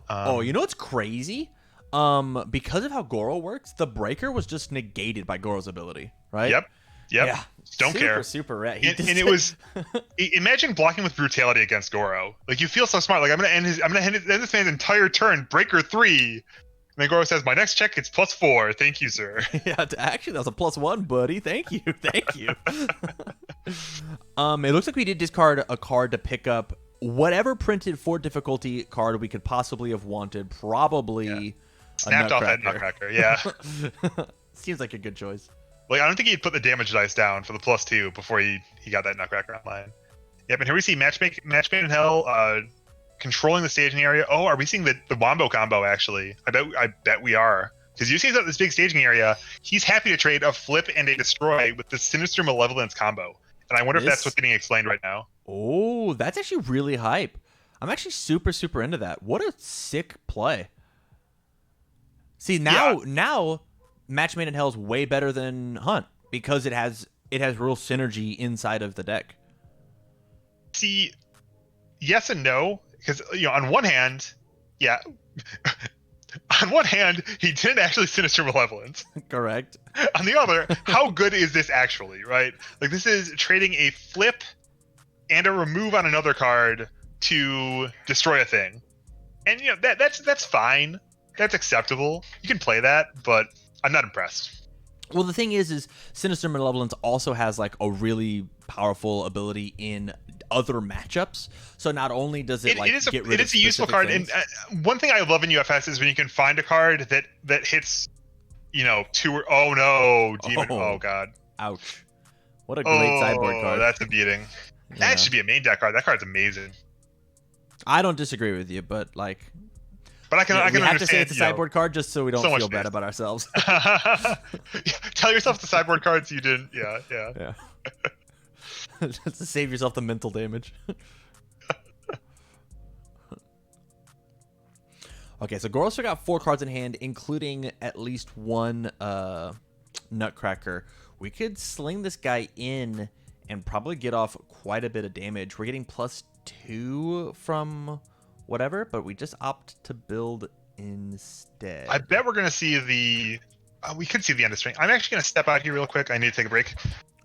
A: What's crazy? Because of how Goro works, the breaker was just negated by Goro's ability, right?
B: Yep.
A: Yeah.
B: Don't care.
A: Super rad.
B: And it was. Imagine blocking with brutality against Goro. Like, you feel so smart. Like, I'm gonna end this man's entire turn. Breaker 3. And then Goro says, "My next check is +4. Thank you, sir."
A: Yeah, actually, that was a +1, buddy. Thank you. It looks like we did discard a card to pick up whatever printed 4 difficulty card we could possibly have wanted. Probably
B: snapped off that Nutcracker. Yeah.
A: Seems like a good choice.
B: Like, I don't think he'd put the damage dice down for the +2 before he got that Nutcracker online. Yep, and here we see Match Made in Hell controlling the staging area. Oh, are we seeing the Wombo combo, actually? I bet we are. Because Yusuke's got this big staging area. He's happy to trade a flip and a destroy with the Sinister Malevolence combo. And I wonder if that's what's getting explained right now.
A: Oh, that's actually really hype. I'm actually super, super into that. What a sick play. See, now Match Made in Hell is way better than Hunt because it has real synergy inside of the deck.
B: See, yes and no. Because, on one hand, he didn't actually Sinister Malevolence.
A: Correct.
B: On the other, how good is this actually, right? Like, this is trading a flip and a remove on another card to destroy a thing. And, that's fine. That's acceptable. You can play that, but I'm not impressed.
A: Well, the thing is Sinister Malevolence also has like a really powerful ability in other matchups. So not only does it like get rid
B: it
A: of
B: is a useful
A: specific
B: card,
A: things.
B: and one thing I love in UFS is when you can find a card that hits, two or oh no, demon, oh
A: Oh,
B: god,
A: ouch! What a great sideboard
B: oh
A: card.
B: that's a beating. That
A: Yeah,
B: should be a main deck card. That card's amazing.
A: I don't disagree with you, but like
B: But I
A: we
B: can
A: have to say
B: understand,
A: it's a sideboard card just so we don't
B: so
A: feel
B: much
A: bad
B: space.
A: about ourselves.
B: Tell yourself the sideboard cards you didn't. Yeah, yeah.
A: Yeah. Just to save yourself the mental damage. Okay, so Goro still got 4 cards in hand, including at least one Nutcracker. We could sling this guy in and probably get off quite a bit of damage. We're getting +2 from whatever, but we just opt to build instead.
B: I bet we're gonna see we could see the end of string. I'm actually gonna step out here real quick. I need to take a break.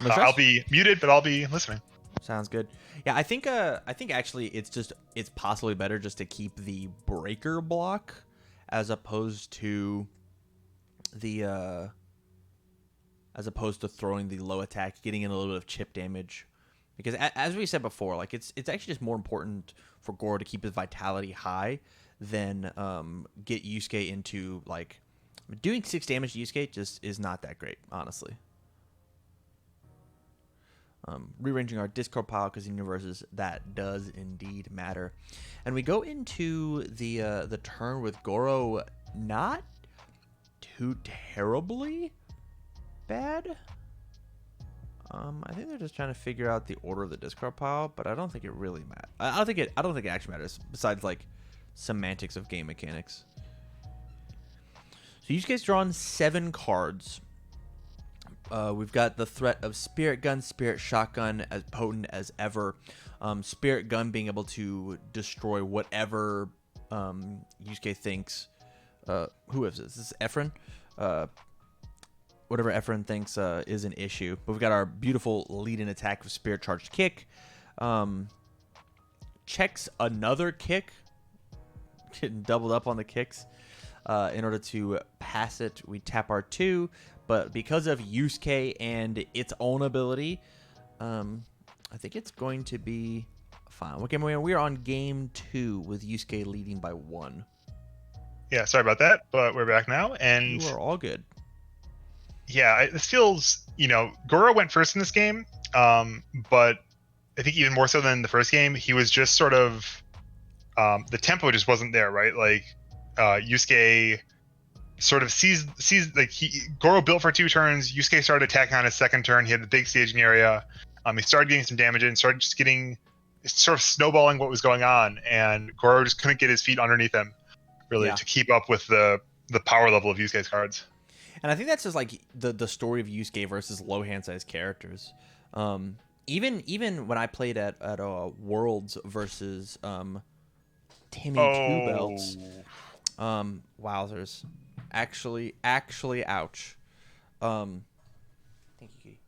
B: I'll be muted, but I'll be listening.
A: Sounds good. Yeah, I think actually it's possibly better just to keep the breaker block as opposed to the throwing the low attack, getting in a little bit of chip damage. Because as we said before, like it's actually just more important for Goro to keep his vitality high than get Yusuke into like doing 6 damage to Yusuke just is not that great, honestly. Rearranging our discard pile because in UniVersus that does indeed matter, and we go into the turn with Goro not too terribly bad. I think they're just trying to figure out the order of the discard pile, but I don't think it really matters. I don't think it actually matters besides like semantics of game mechanics. So you guys drawn 7 cards. We've got the threat of Spirit Gun, Spirit Shotgun, as potent as ever. Spirit Gun being able to destroy whatever Yusuke thinks. Who is this? This is Ephron. Whatever Ephron thinks is an issue. But we've got our beautiful lead-in attack with Spirit Charged Kick. Checks another kick. Getting doubled up on the kicks. In order to pass it, we tap our 2. But because of Yusuke and its own ability, I think it's going to be fine. Okay, we are on game 2 with Yusuke leading by 1.
B: Yeah, sorry about that, but we're back now, and
A: You are all good.
B: Yeah, this feels, Goro went first in this game, but I think even more so than the first game, he was just sort of, the tempo just wasn't there, right? Like, Yusuke sort of sees like Goro built for 2 turns. Yusuke started attacking on his second turn. He had the big staging area. He started getting some damage in, started just getting sort of snowballing what was going on, and Goro just couldn't get his feet underneath him, really, to keep up with the power level of Yusuke's cards.
A: And I think that's just like the story of Yusuke versus low hand size characters. Even when I played at Worlds versus Timmy Two Belts. Wowzers. Actually, ouch. Thank you, Kitty.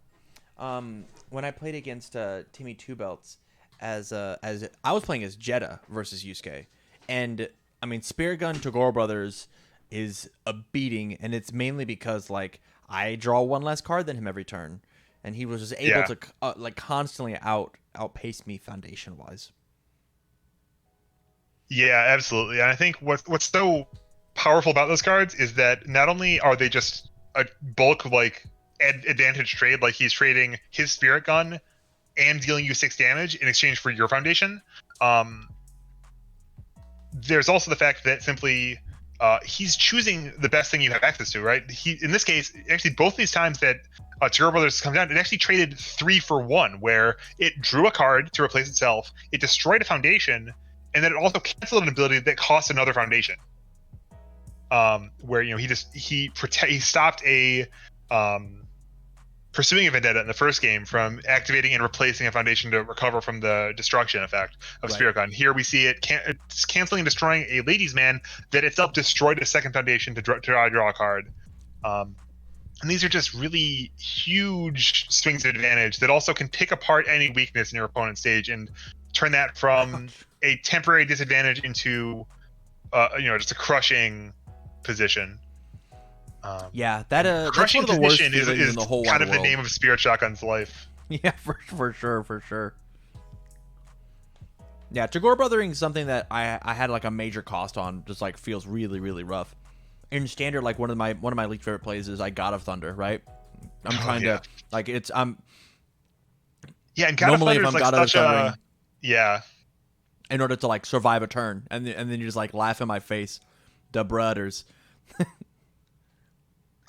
A: When I played against Timmy Two Belts, as I was playing as Jeddah versus Yusuke, and I mean Spirit Gun to Goro Brothers is a beating, and it's mainly because like I draw 1 less card than him every turn, and he was just able to like constantly outpace me foundation wise.
B: Yeah, absolutely. And I think what's so powerful about those cards is that not only are they just a bulk like advantage trade, like he's trading his Spirit Gun and dealing you 6 damage in exchange for your foundation. There's also the fact that simply he's choosing the best thing you have access to, right? He, in this case, actually both these times that Goro Brothers come down, it actually traded 3 for 1, where it drew a card to replace itself, it destroyed a foundation, and then it also canceled an ability that cost another foundation. Where he stopped a pursuing a vendetta in the first game from activating and replacing a foundation to recover from the destruction effect of Spirit Gun. Here we see it's canceling and destroying a ladies' man that itself destroyed a second foundation to draw a card. And these are just really huge swings of advantage that also can pick apart any weakness in your opponent's stage and turn that from a temporary disadvantage into just a crushing position.
A: Yeah,
B: And
A: that's one
B: crushing
A: of the worst
B: position is
A: feelings in the whole
B: kind
A: wide
B: of the
A: world.
B: name of Spirit Shotgun's life.
A: Yeah, for sure, for sure. Yeah, Tagore Brothering is something that I had like a major cost on. Just like feels really really rough. In standard, like one of my least favorite plays is I God of Thunder. Right, I'm
B: Oh
A: trying
B: yeah,
A: to like it's I'm
B: yeah. And God of
A: normally
B: Thunder
A: if
B: is
A: I'm
B: like
A: God of
B: such a
A: Thundering
B: yeah.
A: in order to like survive a turn, and then you just like laugh in my face, the brothers.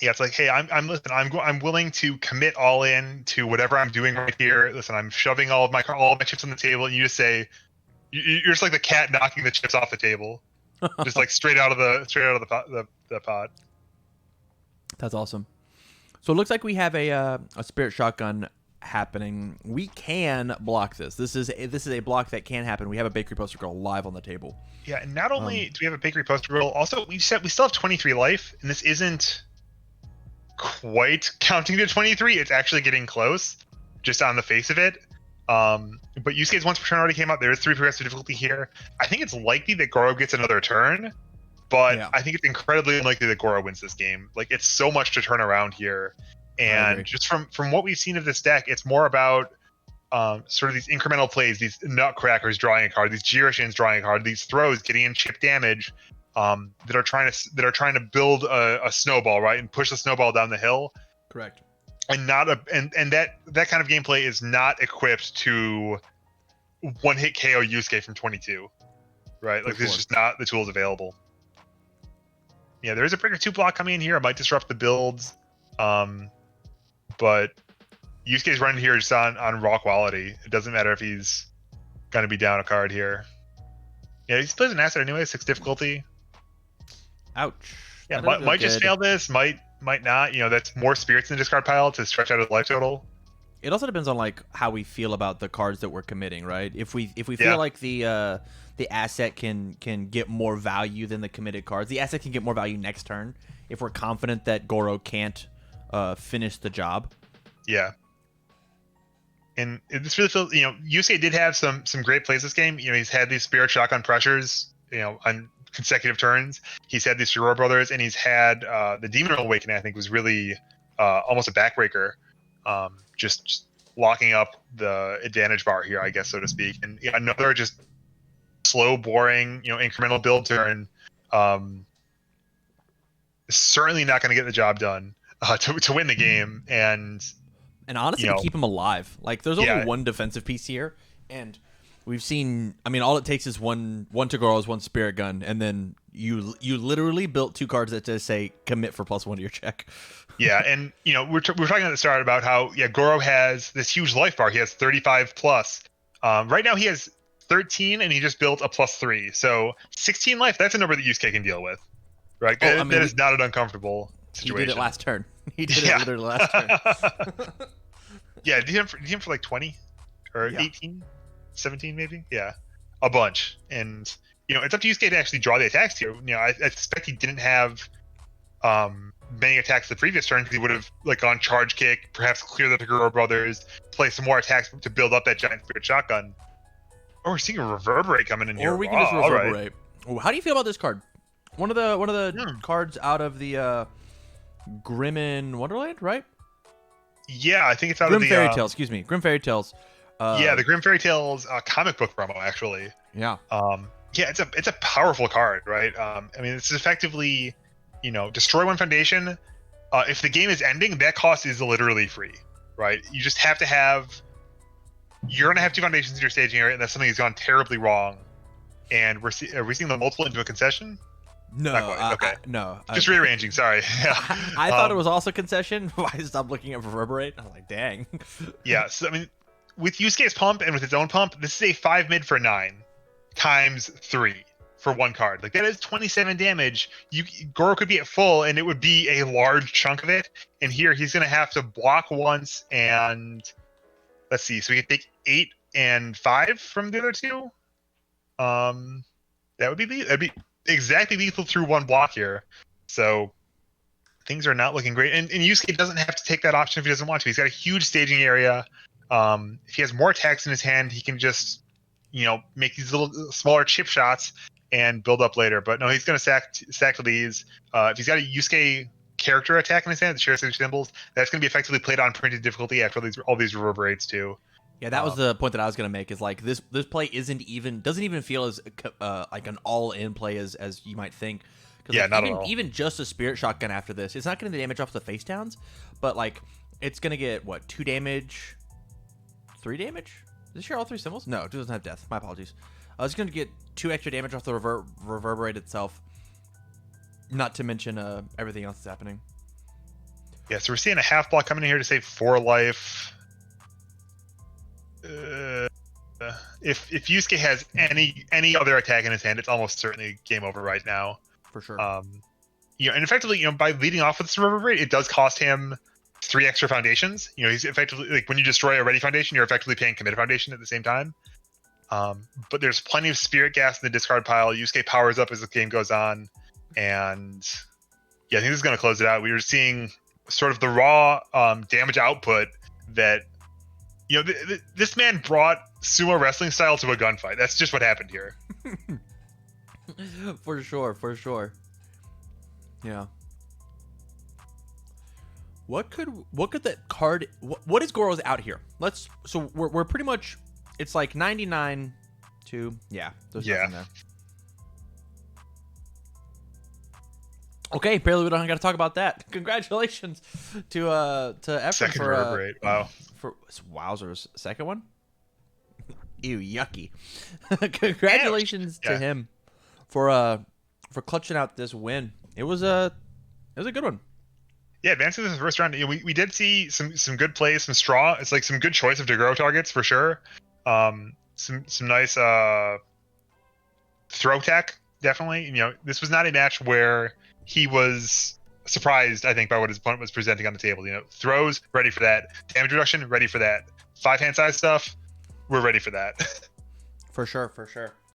B: Yeah, it's like, hey, listen, I'm willing to commit all in to whatever I'm doing right here. Listen, I'm shoving all of my chips on the table, and you just say, you're just like the cat knocking the chips off the table, just like straight out of the pot.
A: That's awesome. So it looks like we have a spirit shotgun happening. We can block this. This is a block that can happen. We have a bakery poster girl live on the table.
B: Yeah, and not only do we have a bakery poster roll, also we still have 23 life, and this isn't quite counting to 23. It's actually getting close, just on the face of it. But Yusuke's once per turn already came out. There is 3 progressive difficulty here. I think it's likely that Goro gets another turn, but
A: Yeah,
B: I think it's incredibly unlikely that Goro wins this game. Like, it's so much to turn around here,
A: I
B: and
A: agree.
B: just from what we've seen of this deck, it's more about sort of these incremental plays, these nutcrackers drawing a card, these Jirishins drawing a card, these throws getting in chip damage, that are trying to build a snowball, right, and push the snowball down the hill,
A: Correct.
B: and not a and that kind of gameplay is not equipped to one hit KO Yusuke from 22, right?
A: For
B: Like, there's
A: sure.
B: just not the tools available. Yeah, there is a breaker 2 block coming in here. It might disrupt the builds, but Yusuke's running here just on raw quality. It doesn't matter if he's going to be down a card here. Yeah, he plays an asset anyway, 6 difficulty.
A: Ouch.
B: Yeah,
A: That doesn't feel
B: might just
A: good.
B: fail this, might not. That's more spirits in the discard pile to stretch out his life total.
A: It also depends on like how we feel about the cards that we're committing, right? If we
B: Yeah.
A: feel like the asset can get more value than the committed cards, the asset can get more value next turn. If we're confident that Goro can't finish the job.
B: Yeah. And this really feels, Yusuke did have some great plays this game. He's had these Spirit Shotgun pressures, on consecutive turns. He's had these Furore Brothers, and he's had the Demon Awakening, I think, was really almost a backbreaker. Just locking up the advantage bar here, I guess, so to speak. And another just slow, boring, incremental build turn. Certainly not going to get the job done to win the game. And
A: honestly, to keep him alive. Like, there's only
B: yeah,
A: one defensive piece here, and we've seen. I mean, all it takes is one Togoro's, one Spirit Gun, and then you literally built 2 cards that just say commit for +1 to your check.
B: yeah, and we're talking at the start about how Goro has this huge life bar. He has 35 plus. Right now he has 13, and he just built a +3, so 16 life. That's a number that Yusuke can deal with, right? That is not an uncomfortable situation.
A: He did it last turn. He did it literally last turn.
B: Yeah, did him for like 20 or
A: Yeah.
B: 18, 17 maybe. Yeah, a bunch. And it's up to Yusuke to actually draw the attacks here. I suspect he didn't have many attacks the previous turn, because he would have like gone charge kick, perhaps clear the Goro Brothers, play some more attacks to build up that giant Spirit Shotgun. Oh, we're seeing a Reverberate coming in here.
A: Or we can just
B: all right.
A: Reverberate. Ooh, how do you feel about this card? One of the cards out of the Grim in Wonderland, right?
B: Yeah, I think it's out
A: Grim
B: of the
A: Fairy Tales. Excuse me, Grim Fairy Tales.
B: yeah, the Grim Fairy Tales comic book promo, actually.
A: Yeah.
B: Yeah, it's a powerful card, right? I mean, it's effectively, destroy 1 foundation. If the game is ending, that cost is literally free, right? You just have to have. You're gonna have 2 foundations in your staging area, and that's something that's gone terribly wrong. And are we seeing the multiple into a concession?
A: No,
B: Not quite, okay.
A: no.
B: Just rearranging. Sorry.
A: I thought it was also concession. I stopped looking at Reverberate. I was like, dang.
B: Yeah. So I mean, with Yusuke's pump and with his own pump, this is a 5 mid for 9 times 3 for 1 card. Like, that is 27 damage. Goro could be at full, and it would be a large chunk of it. And here he's gonna have to block once, and let's see. So we can take 8 and 5 from the other 2. That'd be exactly lethal through 1 block here. So things are not looking great. And Yusuke doesn't have to take that option if he doesn't want to. He's got a huge staging area. If he has more attacks in his hand, he can just, make these little smaller chip shots and build up later. But no, he's going to sack these. If he's got a Yusuke character attack in his hand, the share signature symbols, that's going to be effectively played on printed difficulty after all these reverberates too.
A: Yeah, that was the point that I was gonna make. Is like this play doesn't even feel as like an all in play as you might think.
B: Yeah,
A: like,
B: not at all.
A: Even just a spirit shotgun after this, it's not gonna damage off the face downs, but like it's gonna get what 2 damage, 3 damage. Does it share all 3 symbols? No, it doesn't have death. My apologies. It's gonna get 2 extra damage off the reverberate itself. Not to mention everything else that's happening.
B: Yeah, so we're seeing a half block coming in here to save 4 life. If Yusuke has any other attack in his hand, it's almost certainly game over right now.
A: For sure.
B: And effectively, by leading off with this reverberate, it does cost him 3 extra foundations. He's effectively like when you destroy a ready foundation, you're effectively paying committed foundation at the same time. But there's plenty of spirit gas in the discard pile. Yusuke powers up as the game goes on, and yeah, I think this is going to close it out. We were seeing sort of the raw damage output that this man brought sumo wrestling style to a gunfight. That's just what happened here.
A: For sure. Yeah. What could that card? What is Goro's out here? So we're pretty much. It's like 99 to There's nothing there. Okay, apparently we don't got to talk about that. Congratulations to Efren
B: Second
A: for
B: reverberate. Wow.
A: For wowzers, second one. Ew, yucky. Congratulations to him for clutching out this win. It was a good one.
B: Yeah, advancing to the first round, we did see some good plays, some straw. It's like some good choice of Goro targets for sure. Some nice throw tech, definitely. This was not a match where he was surprised, I think, by what his opponent was presenting on the table. Throws, ready for that. Damage reduction, ready for that. 5 hand size stuff, we're ready for that.
A: For sure.